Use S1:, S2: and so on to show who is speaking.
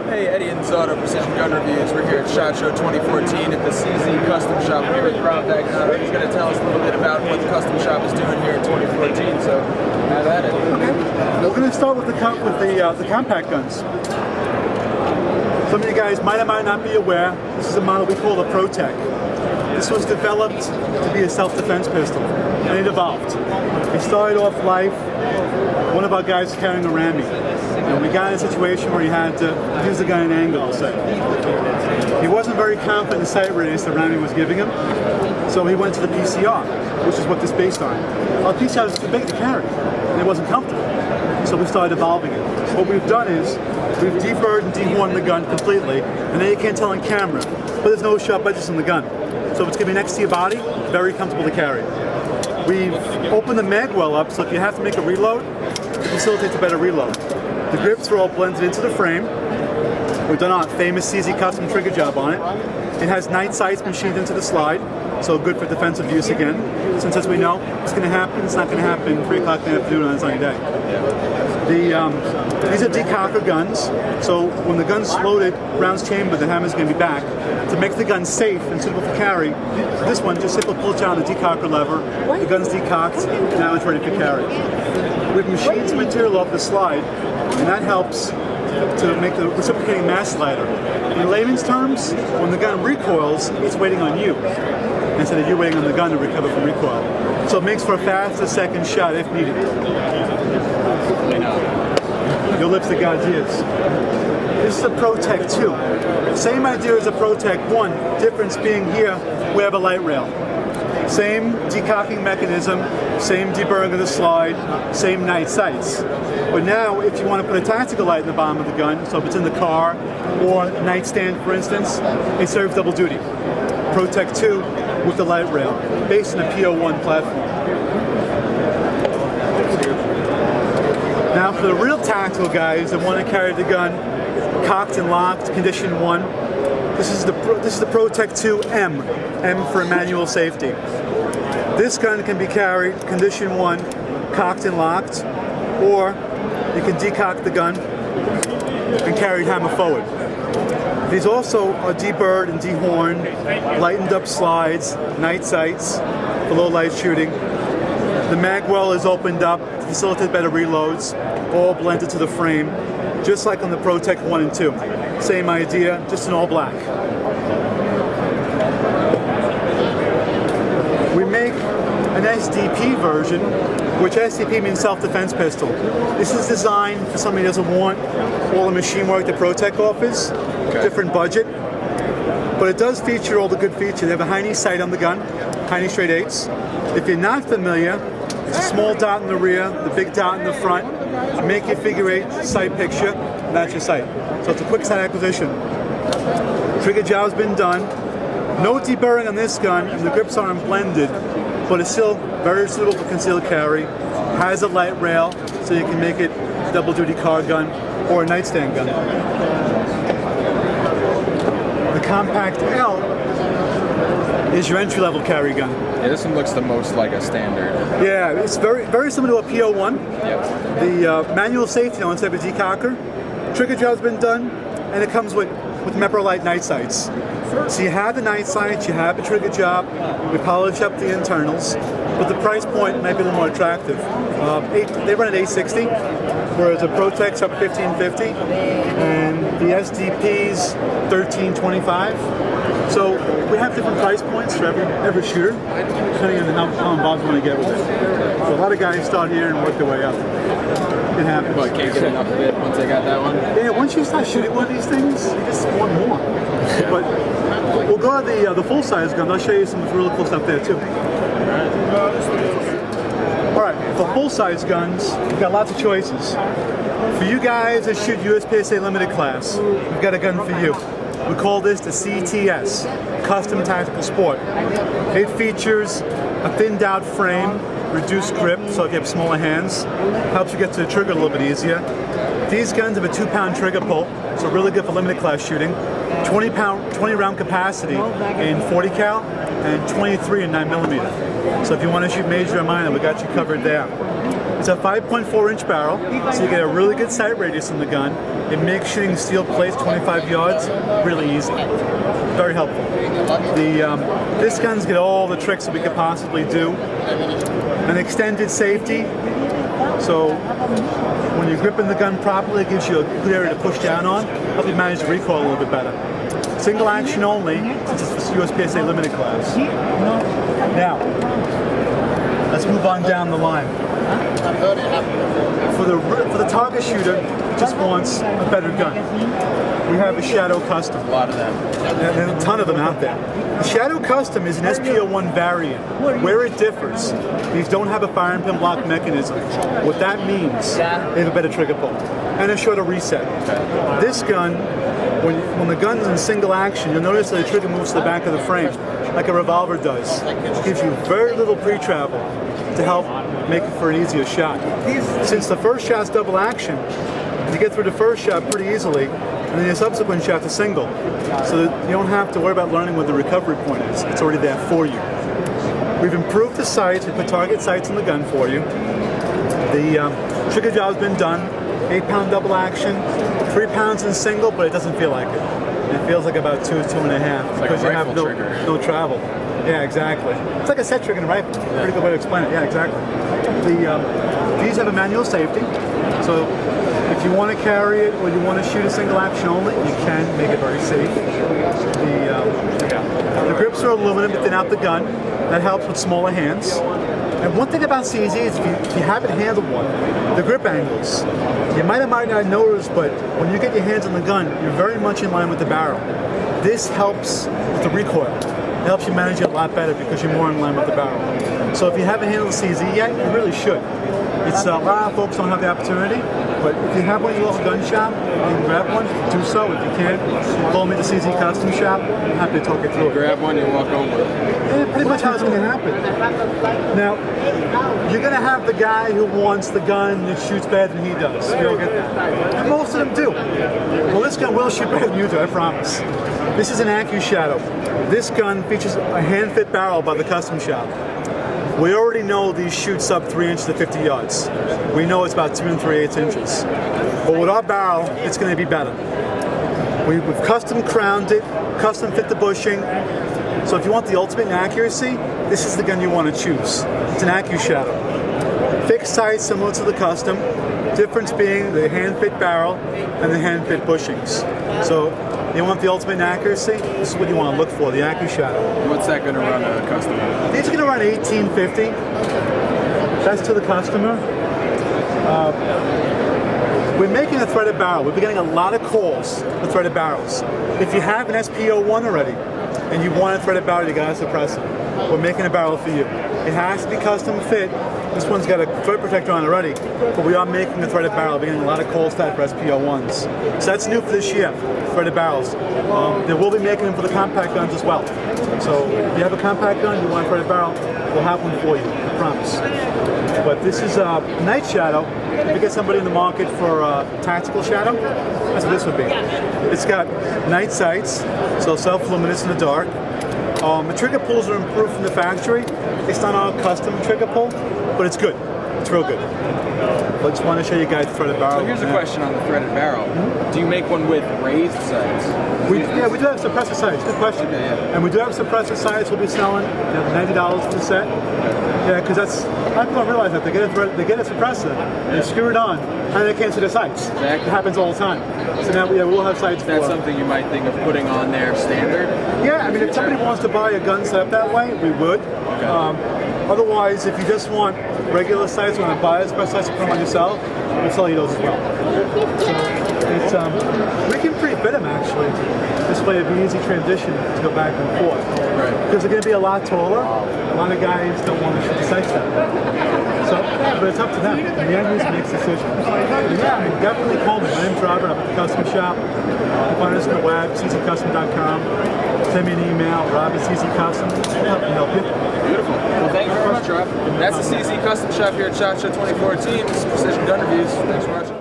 S1: Hey, Eddie and Zotto, Precision Gun Reviews. We're here at SHOT Show 2014 at the Cts Custom shop here with Protec. He's going to tell us a little bit about what the custom shop is doing here in 2014. So, have at it.
S2: Okay. We're going to start with the compact guns. Some of you guys might or might not be aware. This is a model we call the Protec. This was developed to be a self-defense pistol, and it evolved. It started off life. One of our guys was carrying a Rammy. And we got in a situation where he had to use the gun at an angle, I'll say. He wasn't very confident in the sight radius the Rammy was giving him, so he went to the PCR, which is what this is based on. Our PCR was too big to carry, and it wasn't comfortable. So we started evolving it. What we've done is, we've deburred and dehorned the gun completely, and then you can't tell on camera, but there's no sharp edges in the gun. So it's going to be next to your body, very comfortable to carry. We've opened the mag well up, so if you have to make a reload, it facilitates a better reload. The grips are all blended into the frame. We've done our famous Cts Custom trigger job on it. It has night sights machined into the slide, so good for defensive use again. Since as we know, it's going to happen, it's not going to happen 3 o'clock in the afternoon on a sunny day. These are decocker guns, so when the gun's loaded, rounds chambered, the hammer's going to be back. To make the gun safe and suitable for carry, this one just simply pulls down the decocker lever, the gun's decocked, now it's ready for carry. We've machined some material off the slide, and that helps to make the reciprocating mass lighter. In layman's terms, when the gun recoils, it's waiting on you, instead of you waiting on the gun to recover from recoil. So it makes for a faster second shot if needed. Your lips to God's ears. This is a Protec 2. Same idea as a Protec 1, difference being here, we have a light rail. Same decocking mechanism, same deburring of the slide, same night sights. But now, if you want to put a tactical light in the bottom of the gun, so if it's in the car or nightstand, for instance, it serves double duty. Protec 2 with the light rail, based on a PO1 platform. Now, for the real tactical guys that want to carry the gun cocked and locked, condition 1, this is the Protec 2 M for manual safety. This gun can be carried condition 1, cocked and locked, or you can decock the gun and carry it hammer forward. These also are deburred and dehorned, lightened up slides, night sights for low light shooting. The mag well is opened up to facilitate better reloads, all blended to the frame, just like on the Protec 1 and 2. Same idea, just in all black. We make an SDP version, which SDP means self-defense pistol. This is designed for somebody who doesn't want all the machine work that Protec offers, different budget, but it does feature all the good features. They have a Heine sight on the gun, Heine straight 8s. If you're not familiar, it's a small dot in the rear, the big dot in the front. Make your figure 8 sight picture, and that's your sight. So it's a quick sight acquisition. Trigger job's been done. No deburring on this gun, and the grips aren't blended, but it's still very suitable for concealed carry. Has a light rail, so you can make it a double duty car gun or a nightstand gun. The Compact L is your entry-level carry gun.
S1: Yeah, this one looks the most like a standard.
S2: Yeah, it's very similar to a PO1.
S1: Yep.
S2: The manual safety now instead of a decocker. Trigger job's been done, and it comes with Mepro Light night sights. So you have the night sights, you have the trigger job, we polish up the internals, but the price point might be a little more attractive. They run at $860, whereas the Protec's up $1,550, and the SDP's $1,325. So we have different price points for every shooter, depending on how involved you want to get with it. So a lot of guys start here and work their way up. It happens.
S1: But can't get enough of it once they got that one?
S2: Yeah, once you start shooting one of these things, you just want more. But we'll go to the full-size gun. I'll show you some really cool stuff there too. Alright, for full-size guns, we've got lots of choices. For you guys that shoot USPSA limited class, we've got a gun for you. We call this the Cts Custom Tactical Sport. It features a thinned out frame, reduced grip, so if you have smaller hands, helps you get to the trigger a little bit easier. These guns have a 2-pound trigger pull, so really good for limited class shooting. 20 round capacity in 40 cal and 23 in 9mm. So if you want to shoot major or minor, we got you covered there. It's It's a 5.4-inch barrel, so you get a really good sight radius in the gun. It makes shooting steel plates 25 yards really easy. Very helpful. This gun's got all the tricks that we could possibly do. An extended safety, so when you're gripping the gun properly, it gives you a good area to push down on, help you manage the recoil a little bit better. Single action only, since it's the USPSA limited class. Now, let's move on down the line. For the target shooter who just wants a better gun, we have a Shadow Custom.
S1: A lot of them.
S2: And a ton of them out there. The Shadow Custom is an SPO1 variant. Where it differs, these don't have a fire and pin block mechanism. What that means, they have a better trigger pull and a shorter reset. This gun, when the gun's in single action, you'll notice that the trigger moves to the back of the frame, like a revolver does. It gives you very little pre-travel to help make it for an easier shot. Since the first shot's double action, you get through the first shot pretty easily, and then your subsequent shot's a single. So that you don't have to worry about learning what the recovery point is. It's already there for you. We've improved the sights. We put target sights in the gun for you. The trigger job's been done. 8-pound double action, 3 pounds in single, but it doesn't feel like it. It feels like about 2.5 because you have no travel. Yeah, exactly. It's like a set trigger in a rifle. Pretty good way to explain it. Yeah, exactly. These have a manual safety, so if you want to carry it or you want to shoot a single action only, you can make it very safe. The grips are aluminum to thin out the gun. That helps with smaller hands. And one thing about CZ is if you haven't handled one, the grip angles, you might not notice, but when you get your hands on the gun, you're very much in line with the barrel. This helps with the recoil. It helps you manage it a lot better because you're more in line with the barrel. So if you haven't handled the CZ yet, you really should. It's a lot of folks don't have the opportunity, but if you have one in your local gun shop, you can grab one, do so. If you can't, call me at the Cts Custom shop. I'm happy to talk you through it.
S1: Grab one, you walk home with it.
S2: Yeah, pretty much how it's going to happen. Now, you're going to have the guy who wants the gun that shoots better than he does. You'll get that. And most of them do. Well, this gun will shoot better than you do, I promise. This is an AccuShadow. This gun features a hand-fit barrel by the Custom Shop. We already know these shoot sub 3 inches to 50 yards. We know it's about 2 3/8 inches. But with our barrel, it's going to be better. We've custom crowned it, custom fit the bushing. So if you want the ultimate in accuracy, this is the gun you want to choose. It's an AccuShadow. Fixed sights similar to the Custom. Difference being the hand-fit barrel and the hand-fit bushings. So you want the ultimate in accuracy? This is what you want to look for, the AccuShadow.
S1: What's that going to run a Custom?
S2: These are going to run $18.50. That's to the customer. We're making a threaded barrel. We've been getting a lot of calls for threaded barrels. If you have an SPO1 already and you want a threaded barrel, you got to suppress it. We're making a barrel for you. It has to be custom fit. This one's got a thread protector on already, but we are making a threaded barrel. We're getting a lot of calls for that for SPO1s. So that's new for this year, threaded barrels. They will be making them for the compact guns as well. So if you have a compact gun, you want a threaded barrel, we'll have one for you, I promise. But this is a Night Shadow. If you get somebody in the market for a tactical shadow, that's what this would be. It's got night sights, so self-luminous in the dark. The trigger pulls are improved from the factory. It's not our custom trigger pull, but it's good. It's real good. I just want to show you guys the threaded barrel.
S1: So here's a question on the threaded barrel. Do you make one with raised sights?
S2: We do have suppressor sights. Good question.
S1: Okay, yeah.
S2: And we do have suppressor sights we'll be selling at $90 for the set. Yeah, because that's, a lot of people don't realize that. They get a suppressor, they screw it on, and they can't see the sights.
S1: Exactly.
S2: It happens all the time. So now we'll have sights for
S1: That's something you might think of putting on there standard?
S2: Yeah, I mean, if somebody wants to buy a gun set up that way, we would.
S1: Okay.
S2: Otherwise, if you just want regular sights, you want to buy a special sights to put them on yourself, we'll sell you those as well. So we can pre-fit them actually. This way it'd be an easy transition to go back and forth.
S1: Right.
S2: Because they're going to be a lot taller. A lot of guys don't want to shoot the sights that way. So, yeah, but it's up to them. The end user makes decisions. But yeah, I mean, definitely call me. My name's Robert. I'm at the Custom Shop. You can find us on the web, ctcustom.com. Send me an email, rob@ctcustom. I'll help you.
S1: Beautiful. Well, thank you very much, Rob. That's the CZ Custom Shop here at SHOT Show 2014. This is Precision Gun Reviews. Thanks for watching.